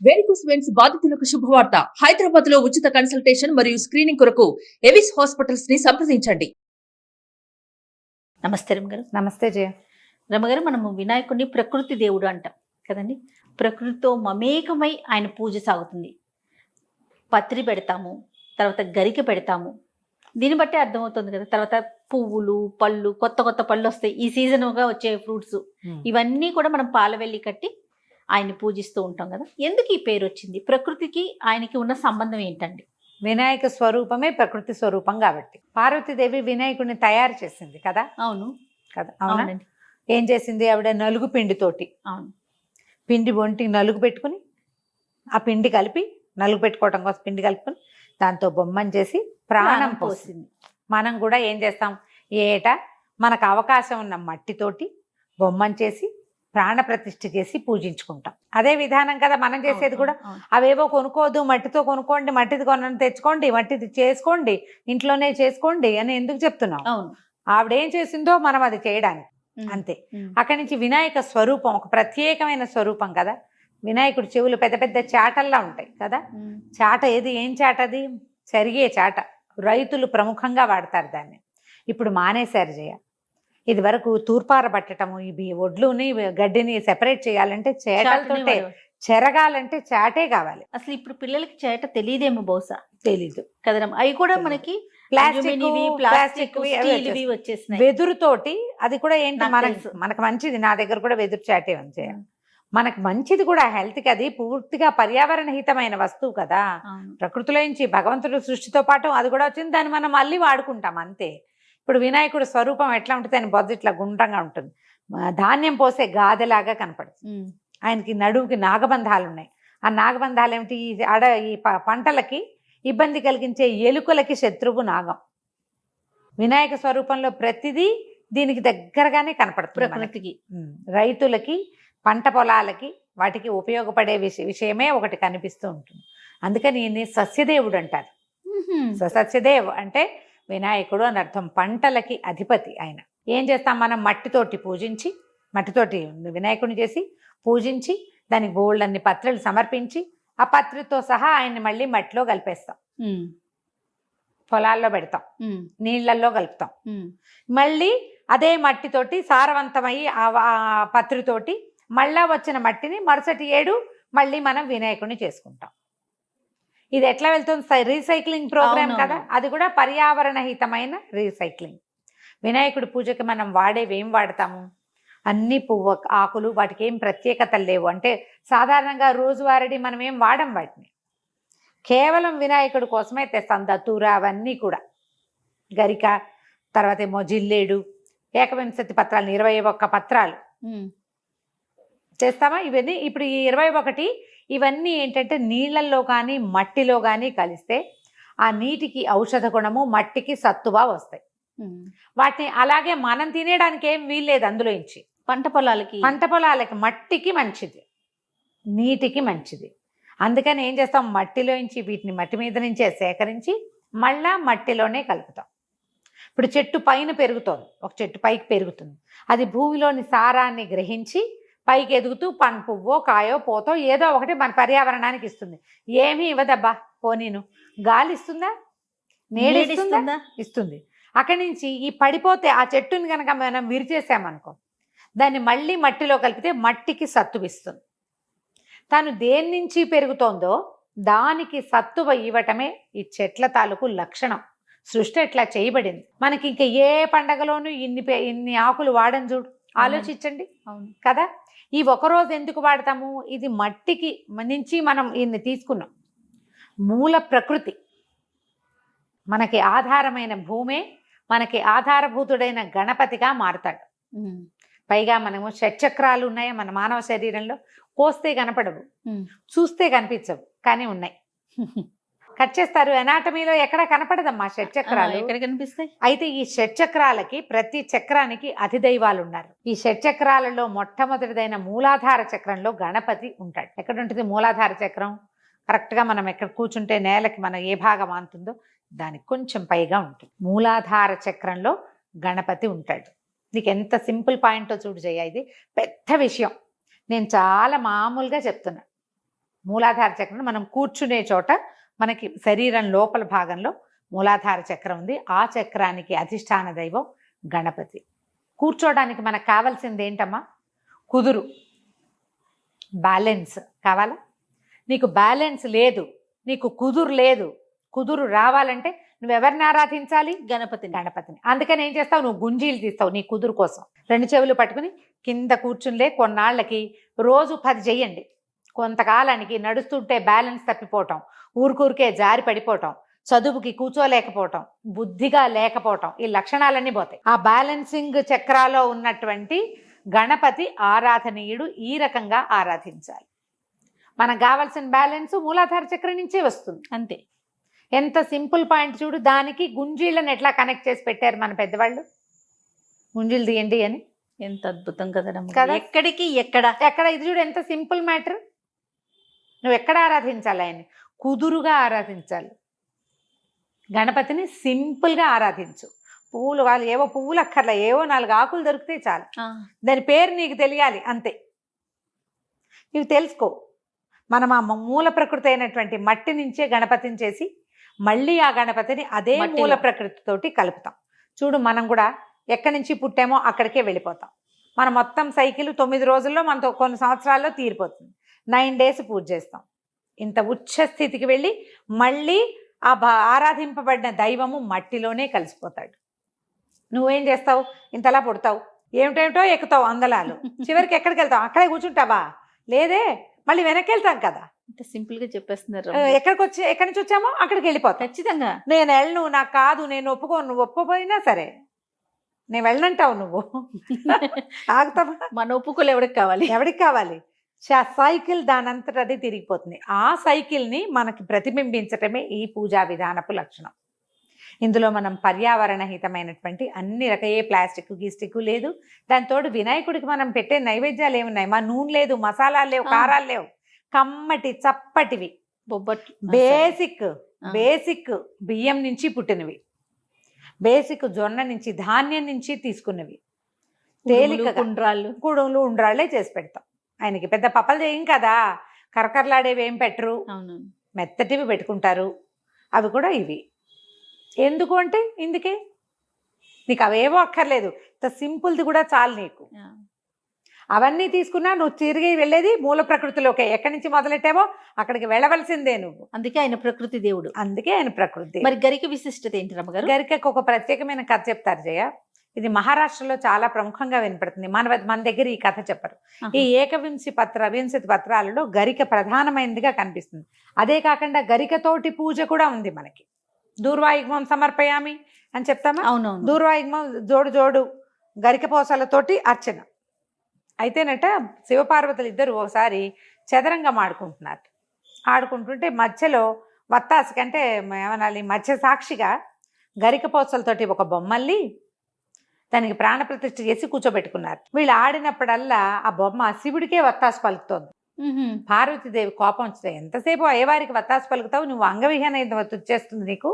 Varicose veins బాధితులకు శుభవార్త. హైదరాబాద్ లో ఉచిత కన్సల్టేషన్ మరియు స్క్రీనింగ్ కొరకు ఎవిస్ హాస్పిటల్స్ ని సంప్రదించండి. నమస్తే రమగారు. నమస్తే జయ. రమగారు, మనము వినాయకుడిని ప్రకృతి దేవుడు అంటాం కదండి. ప్రకృతితో మమేకమై ఆయన పూజ సాగుతుంది. పత్రి పెడతాము, తర్వాత గరిక పెడతాము. దీన్ని బట్టి అర్థమవుతుంది కదా. తర్వాత పువ్వులు, పళ్ళు, కొత్త కొత్త పళ్ళు వస్తాయి. ఈ సీజన్గా వచ్చే ఫ్రూట్స్ ఇవన్నీ కూడా మనం పాలవెల్లి కట్టి ఆయన్ని పూజిస్తూ ఉంటాం కదా. ఎందుకు ఈ పేరు వచ్చింది? ప్రకృతికి ఆయనకి ఉన్న సంబంధం ఏంటండి? వినాయక స్వరూపమే ప్రకృతి స్వరూపం కాబట్టి పార్వతీదేవి వినాయకుడిని తయారు చేసింది కదా. అవును కదా, అవునండి. ఏం చేసింది ఆవిడ? నలుగు పిండితోటి. అవును. పిండి ఒంటికి నలుగు పెట్టుకుని ఆ పిండి కలిపి, నలుగు పెట్టుకోవటం కోసం పిండి కలుపుకొని దాంతో బొమ్మను చేసి ప్రాణం పోసింది. మనం కూడా ఏం చేస్తాం? ఏటా మనకు అవకాశం ఉన్న మట్టితోటి బొమ్మను చేసి ప్రాణ ప్రతిష్ఠ చేసి పూజించుకుంటాం. అదే విధానం కదా మనం చేసేది కూడా. అవేవో కొనుక్కోదు, మట్టితో కొనుక్కోండి, మట్టిది తెచ్చుకోండి, మట్టిది చేసుకోండి, ఇంట్లోనే చేసుకోండి అని ఎందుకు చెప్తున్నాం? ఆవిడేం చేసిందో మనం అది చేయడానికి అంతే. అక్కడి నుంచి వినాయక స్వరూపం ఒక ప్రత్యేకమైన స్వరూపం కదా. వినాయకుడి చెవులు పెద్ద పెద్ద చాటల్లా ఉంటాయి కదా. చాట ఏం చాట? అది సరిగే చాట. రైతులు ప్రముఖంగా వాడతారు దాన్ని. ఇప్పుడు మానేశారు జయ. ఇది వరకు తూర్పార పట్టటము, ఇవి ఒడ్లుని గడ్డిని సెపరేట్ చేయాలంటే చేటలతోటే, చెరగాలంటే చాటే కావాలి. అసలు ఇప్పుడు పిల్లలకి చేట తెలియదేమో, బహుశా తెలీదు కదా. అవి కూడా మనకి ప్లాస్టిక్ వచ్చేసినాయి. వెదురుతోటి. అది కూడా ఏంటి, మనకు మంచిది. నా దగ్గర కూడా వెదురు చాటే ఉంది. మనకు మంచిది కూడా, హెల్త్ కి. అది పూర్తిగా పర్యావరణ హితమైన వస్తువు కదా. ప్రకృతిలో నుంచి భగవంతుడు సృష్టితో పాటు అది కూడా వచ్చింది. దాన్ని మనం మళ్ళీ వాడుకుంటాం అంతే. ఇప్పుడు వినాయకుడు స్వరూపం ఎట్లా ఉంటుంది? ఆయన బొద్దు ఇట్లా గుండ్రంగా ఉంటుంది, ధాన్యం పోసే గాదెలాగా కనపడుతుంది. ఆయనకి నడువుకి నాగబంధాలు ఉన్నాయి. ఆ నాగబంధాలు ఏమిటి? ఈ పంటలకి ఇబ్బంది కలిగించే ఎలుకలకి శత్రువు నాగం. వినాయక స్వరూపంలో ప్రతిదీ దీనికి దగ్గరగానే కనపడుతుంది ప్రకృతికి. రైతులకి, పంట పొలాలకి, వాటికి ఉపయోగపడే విషయమే ఒకటి కనిపిస్తూ ఉంటుంది. అందుకని ఈయన్ని సస్యదేవుడు అంటారు. సస్యదేవ్ అంటే వినాయకుడు అని అర్థం. పంటలకి అధిపతి ఆయన. ఏం చేస్తాం మనం? మట్టితోటి పూజించి, మట్టితోటి వినాయకుడిని చేసి పూజించి, దానికి బోళ్ళన్ని పత్రులు సమర్పించి, ఆ పత్రితో సహా ఆయన్ని మళ్ళీ మట్టిలో కలిపేస్తాం, పొలాల్లో పెడతాం, నీళ్లల్లో కలుపుతాం. మళ్ళీ అదే మట్టితోటి సారవంతమయ్యి ఆ పత్రితోటి మళ్ళా వచ్చిన మట్టిని మరుసటి ఏడు మళ్ళీ మనం వినాయకుడిని చేసుకుంటాం. ఇది ఎట్లా వెళ్తుంది? రీసైక్లింగ్ ప్రోగ్రామ్ కదా. అది కూడా పర్యావరణ హితమైన రీసైక్లింగ్. వినాయకుడి పూజకి మనం వాడేవేం వాడతాము? అన్ని పువ్వు ఆకులు, వాటికి ఏం ప్రత్యేకతలు లేవు. అంటే సాధారణంగా రోజువారీ మనం ఏం వాడం వాటిని. కేవలం వినాయకుడి కోసమే తెస్తాం. దత్తూర అవన్నీ కూడా, గరిక, తర్వాత ఏమో జిల్లేడు, ఏకవింశతి పత్రాలు, 21 పత్రాలు చేస్తామా? ఇవన్నీ ఇప్పుడు ఈ 21 ఇవన్నీ ఏంటంటే నీళ్ళల్లో కానీ మట్టిలో కానీ కలిస్తే ఆ నీటికి ఔషధ గుణము, మట్టికి సత్తువ వస్తాయి. వాటిని అలాగే మనం తినేయడానికి ఏం వీల్లేదు. అందులో నుంచి పంట పొలాలకి మట్టికి మంచిది, నీటికి మంచిది. అందుకని ఏం చేస్తాం? మట్టిలోంచి వీటిని మట్టి మీద నుంచే సేకరించి మళ్ళా మట్టిలోనే కలుపుతాం. ఇప్పుడు చెట్టు పైన పెరుగుతోంది, ఒక చెట్టు పైకి పెరుగుతుంది. అది భూమిలోని సారాన్ని గ్రహించి పైకి ఎదుగుతూ పువ్వో కాయో పోతో ఏదో ఒకటి మన పర్యావరణానికి ఇస్తుంది. ఏమీ ఇవ్వదబ్బా, పోనీను గాలి ఇస్తుందా, నీళ్ళు ఇస్తుంది. అక్కడి నుంచి ఈ పడిపోతే ఆ చెట్టుని కనుక మనం విరిచేసామనుకో, దాన్ని మళ్ళీ మట్టిలో కలిపితే మట్టికి సత్తువిస్తుంది. తాను దేని నుంచి పెరుగుతోందో దానికి సత్తువ ఇవ్వటమే ఈ చెట్ల తాలూకు లక్షణం. సృష్టి ఎట్లా చేయబడింది. మనకి ఇంకా ఏ పండగలోనూ ఇన్ని ఆకులు వాడని చూడు, ఆలోచించండి కదా. ఈ ఒకరోజు ఎందుకు వాడతాము? ఇది మట్టికి నుంచి మనం ఇన్ని తీసుకున్నాం. మూల ప్రకృతి మనకి ఆధారమైన భూమే మనకి ఆధారభూతుడైన గణపతిగా మారుతాడు. పైగా మనము షట్చక్రాలు ఉన్నాయి మన మానవ శరీరంలో. కోస్తే కనపడవు, చూస్తే కనిపించవు, కానీ ఉన్నాయి. కట్ చేస్తారు, ఎనాటమీలో ఎక్కడ కనపడదమ్మా షట్చక్రాలు. ఎక్కడ కనిపిస్తాయి? అయితే ఈ షట్చక్రాలకి, ప్రతి చక్రానికి అధిదైవాలు ఉన్నారు. ఈ షట్చక్రాలలో మొట్టమొదటిదైన మూలాధార చక్రంలో గణపతి ఉంటాడు. ఎక్కడ ఉంటుంది మూలాధార చక్రం? కరెక్ట్గా మనం ఎక్కడ కూర్చుంటే నేలకి మన ఏ భాగం ఆంతుందో దానికి కొంచెం పైగా ఉంటుంది. మూలాధార చక్రంలో గణపతి ఉంటాడు. నీకు ఎంత సింపుల్ పాయింటో చూడు జయ. ఇది పెద్ద విషయం, నేను చాలా మామూలుగా చెప్తున్నా. మూలాధార చక్రం మనం కూర్చునే చోట మనకి శరీరం లోపల భాగంలో మూలాధార చక్రం ఉంది. ఆ చక్రానికి అధిష్టాన దైవం గణపతి. కూర్చోడానికి మనకు కావాల్సింది ఏంటమ్మా? కుదురు, బ్యాలెన్స్ కావాలా? నీకు బ్యాలెన్స్ లేదు, నీకు కుదురు లేదు. కుదురు రావాలంటే నువ్వెవరిని ఆరాధించాలి? గణపతిని. అందుకని ఏం చేస్తావు? నువ్వు గుంజీలు తీస్తావు నీ కుదురు కోసం. 2 చెవులు పట్టుకుని కింద కూర్చునిలే. కొన్నాళ్ళకి రోజు 10 చెయ్యండి. కొంతకాలానికి నడుస్తుంటే బ్యాలెన్స్ తప్పిపోవటం, ఊరికే జారి పడిపోవటం, చదువుకి కూర్చోలేకపోవటం, బుద్ధిగా లేకపోవటం, ఈ లక్షణాలన్నీ పోతాయి. ఆ బ్యాలెన్సింగ్ చక్రాలో ఉన్నటువంటి గణపతి ఆరాధనీయుడు. ఈ రకంగా ఆరాధించాలి. మనకు కావాల్సిన బ్యాలెన్స్ మూలాధార చక్రం నుంచే వస్తుంది. అంతే. ఎంత సింపుల్ పాయింట్ చూడు. దానికి గుంజీళ్ళని ఎట్లా కనెక్ట్ చేసి పెట్టారు మన పెద్దవాళ్ళు. గుంజీలు తీయండి అని. ఎంత అద్భుతం కదా. ఎక్కడికి ఎక్కడ ఇది చూడు, ఎంత సింపుల్ మ్యాటర్. నువ్వు ఎక్కడ ఆరాధించాలి? ఆయన్ని కుదురుగా ఆరాధించాలి. గణపతిని సింపుల్గా ఆరాధించు. పువ్వులు వాళ్ళు ఏవో పువ్వులు అక్కర్లా, ఏవో 4 ఆకులు దొరికితే చాలు. దాని పేరు నీకు తెలియాలి అంతే. ఇవి తెలుసుకో. మనం ఆ మూల ప్రకృతి అయినటువంటి మట్టి నుంచే గణపతిని చేసి మళ్ళీ ఆ గణపతిని అదే మూల ప్రకృతితోటి కలుపుతాం. చూడు, మనం కూడా ఎక్కడి నుంచి పుట్టామో అక్కడికే వెళ్ళిపోతాం. మన మొత్తం సైకిల్ 9 రోజుల్లో మనతో కొన్ని సంవత్సరాల్లో తీరిపోతుంది. 9 days పూజ చేస్తాం. ఇంత ఉచ్చ స్థితికి వెళ్ళి మళ్ళీ ఆ ఆరాధింపబడిన దైవము మట్టిలోనే కలిసిపోతాడు. నువ్వేం చేస్తావు? ఇంతలా పుడతావు, ఏమిటేమిటో ఎక్కుతావు అందలాలు, చివరికి ఎక్కడికి వెళ్తావు? అక్కడే కూర్చుంటావా? లేదే, మళ్ళీ వెనక్కి వెళ్తాం కదా. ఇంత సింపుల్ గా చెప్పేస్తున్నారు. ఎక్కడి నుంచి వచ్చామో అక్కడికి వెళ్ళిపోతాం. ఖచ్చితంగా. నేను వెళ్ళను, నాకు కాదు, నేను ఒప్పుకోను. నువ్వు ఒప్పుకోపోయినా సరే నేను వెళ్ళనంటావు. నువ్వు ఆగుతావా? మన ఒప్పుకోలు ఎవరికి కావాలి? సైకిల్ దానంతట అది తిరిగిపోతుంది. ఆ సైకిల్ని మనకి ప్రతిబింబించటమే ఈ పూజా విధానపు లక్షణం. ఇందులో మనం పర్యావరణ హితమైనటువంటి అన్ని రకాల ప్లాస్టిక్ గిస్టిక్ లేదు. దానితోడు వినాయకుడికి మనం పెట్టే నైవేద్యాలు ఏమున్నాయి? మా నూనె లేదు, మసాలాలు లేవు, కారాలు లేవు, కమ్మటి చప్పటివి, బొబ్బట్లు, బేసిక్ బియ్యం నుంచి పుట్టినవి, బేసిక్ జొన్న నుంచి, ధాన్యం నుంచి తీసుకున్నవి, తేలిక కుడుములు ఉండ్రాళ్ళే చేసి పెడతాం. ఆయనకి పెద్ద పప్పలు చేయం కదా, కరకరలాడేవి ఏం పెట్టరు, మెత్తటివి పెట్టుకుంటారు. అవి కూడా ఇవి. ఎందుకు అంటే ఇందుకే, నీకు అవేవో అక్కర్లేదు, ఇంత సింపుల్ది కూడా చాలు నీకు. అవన్నీ తీసుకున్నా నువ్వు తిరిగి వెళ్ళేది మూల ప్రకృతిలోకే. ఎక్కడి నుంచి మొదలెట్టావో అక్కడికి వెళ్ళవలసిందే నువ్వు. అందుకే ఆయన ప్రకృతి దేవుడు. అందుకే ఆయన ప్రకృతి. మరి గరిక విశిష్టత ఏంటి రమ్మగారు? గరికకు ఒక ప్రత్యేకమైన కథ చెప్తారు జయ. ఇది మహారాష్ట్రలో చాలా ప్రముఖంగా వినపడుతుంది. మన దగ్గర ఈ కథ చెప్పరు. ఈ వింశతి పత్రాలలో గరిక ప్రధానమైనదిగా కనిపిస్తుంది. అదే కాకుండా గరికతోటి పూజ కూడా ఉంది మనకి. దూర్వాయుగ్మం సమర్పయామి అని చెప్తామా? అవునవును. దూర్వాయుగ్మం జోడు గరిక పోసలతోటి అర్చన. అయితేనట శివపార్వతులు ఇద్దరు ఒకసారి చదరంగం ఆడుకుంటుంటే మధ్యలో వత్తాసి కంటే ఏమనాలి, మధ్య సాక్షిగా గరిక పోసలతోటి ఒక బొమ్మల్ని దానికి ప్రాణప్రతిష్ఠ చేసి కూర్చోబెట్టుకున్నారు. వీళ్ళు ఆడినప్పుడల్లా ఆ బొమ్మ శివుడికే వత్తాసు పలుకుతోంది. పార్వతీదేవి కోపం వచ్చింది. ఎంతసేపు అయ్యవారికి వత్తాసు పలుకుతావు, నువ్వు అంగవిహీన వచ్చేస్తుంది, నీకు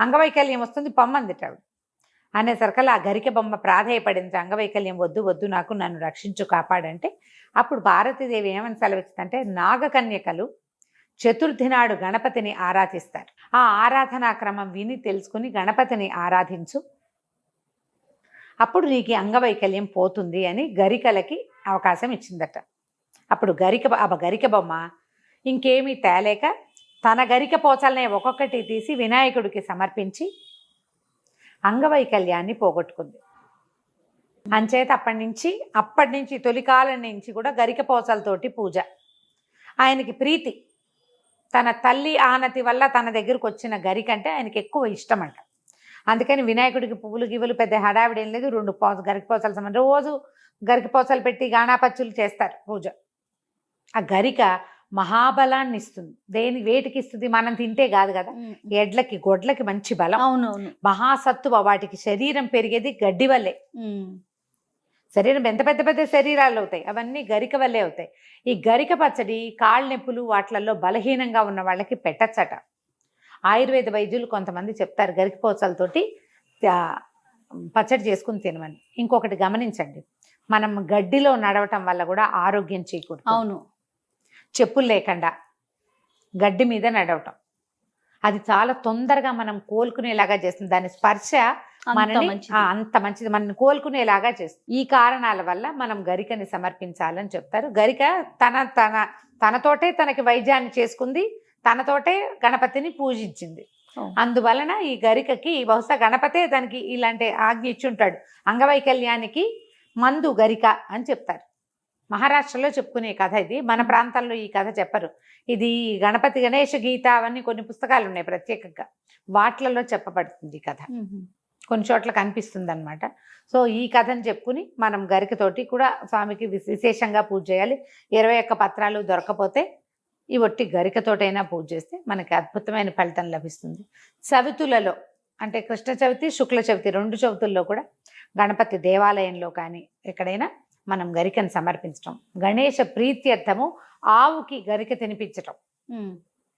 అంగవైకల్యం వస్తుంది, పొమ్మందిటాడు అనేసరికల్లా ఆ గరిక బొమ్మ ప్రాధేయపడింది. అంగవైకల్యం వద్దు నాకు, నన్ను రక్షించు, కాపాడంటే అప్పుడు పార్వతీదేవి ఏమని సెలవిస్తుందంటే, నాగకన్యకలు చతుర్థి నాడు గణపతిని ఆరాధిస్తారు. ఆ ఆరాధనా క్రమం విని తెలుసుకుని గణపతిని ఆరాధించు, అప్పుడు నీకు అంగవైకల్యం పోతుంది అని గరికలకి అవకాశం ఇచ్చిందట. అప్పుడు గరిక బొమ్మ ఇంకేమీ తేలేక తన గరిక పోచలనే ఒక్కొక్కటి తీసి వినాయకుడికి సమర్పించి అంగవైకల్యాన్ని పోగొట్టుకుంది. అంచేత అప్పటి నుంచి తొలికాలం నుంచి కూడా గరిక పోచలతోటి పూజ. ఆయనకి ప్రీతి. తన తల్లి ఆనతి వల్ల తన దగ్గరకు వచ్చిన గరిక అంటే ఆయనకి ఎక్కువ ఇష్టం అంట. అందుకని వినాయకుడికి పువ్వులు గివ్వులు పెద్ద హడావిడి ఏం లేదు. 2 గరిక పోచలు రోజు గరిక పోచలు పెట్టి గాణాపచ్చులు చేస్తారు పూజ. ఆ గరిక మహాబలాన్ని ఇస్తుంది. వేటికి ఇస్తుంది? మనం తింటే కాదు కదా, ఎడ్లకి గొడ్లకి మంచి బలం. అవునవును. మహాసత్తువ. వాటికి శరీరం పెరిగేది గడ్డి వల్లే. శరీరం ఎంత పెద్ద శరీరాలు అవుతాయి, అవన్నీ గరిక వల్లే అవుతాయి. ఈ గరిక పచ్చడి కాళ్ళ నొప్పులు వాటిలలో బలహీనంగా ఉన్న వాళ్ళకి పెట్టచ్చట. ఆయుర్వేద వైద్యులు కొంతమంది చెప్తారు గరిక పోచలతోటి పచ్చడి చేసుకుని తినమని. ఇంకొకటి గమనించండి, మనం గడ్డిలో నడవటం వల్ల కూడా ఆరోగ్యం చేకూరుతుంది. అవును. చెప్పులు లేకుండా గడ్డి మీద నడవటం, అది చాలా తొందరగా మనం కోలుకునేలాగా చేస్తుంది. దాని స్పర్శ మనని అంత మంచిది, మనని కోలుకునేలాగా చేస్తుంది. ఈ కారణాల వల్ల మనం గరికని సమర్పించాలని చెప్తారు. గరిక తనతోటే తనకి వైద్యాన్ని చేసుకుంది, తనతోటే గణపతిని పూజించింది. అందువలన ఈ గరికకి బహుశా గణపతే దానికి ఇలాంటి ఆజ్ఞ ఇచ్చుంటాడు. అంగవైకల్యానికి మందు గరిక అని చెప్తారు. మహారాష్ట్రలో చెప్పుకునే కథ ఇది. మన ప్రాంతాల్లో ఈ కథ చెప్పరు. ఇది గణపతి గణేష గీత అవన్నీ కొన్ని పుస్తకాలు ఉన్నాయి ప్రత్యేకంగా, వాటిలలో చెప్పబడుతుంది ఈ కథ. కొన్ని చోట్ల కనిపిస్తుంది అనమాట. సో ఈ కథను చెప్పుకుని మనం గరికతోటి కూడా స్వామికి విశేషంగా పూజ చేయాలి. 21 పత్రాలు దొరకపోతే ఈ ఒట్టి గరికతోటైనా పూజ చేస్తే మనకి అద్భుతమైన ఫలితం లభిస్తుంది. చవితులలో అంటే కృష్ణ చవితి, శుక్ల చవితి 2 చవితుల్లో కూడా గణపతి దేవాలయంలో కానీ ఎక్కడైనా మనం గరికను సమర్పించటం, గణేష ప్రీత్యర్థము ఆవుకి గరిక తినిపించటం,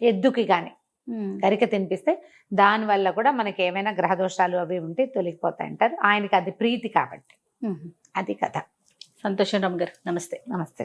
ఎద్దుకి కానీ గరిక తినిపిస్తే దానివల్ల కూడా మనకి ఏమైనా గ్రహదోషాలు అవి ఉంటే తొలగిపోతాయి అంటారు. ఆయనకి అది ప్రీతి కాబట్టి. అది కథ. సంతోషం రామ్ గారు. నమస్తే. నమస్తే.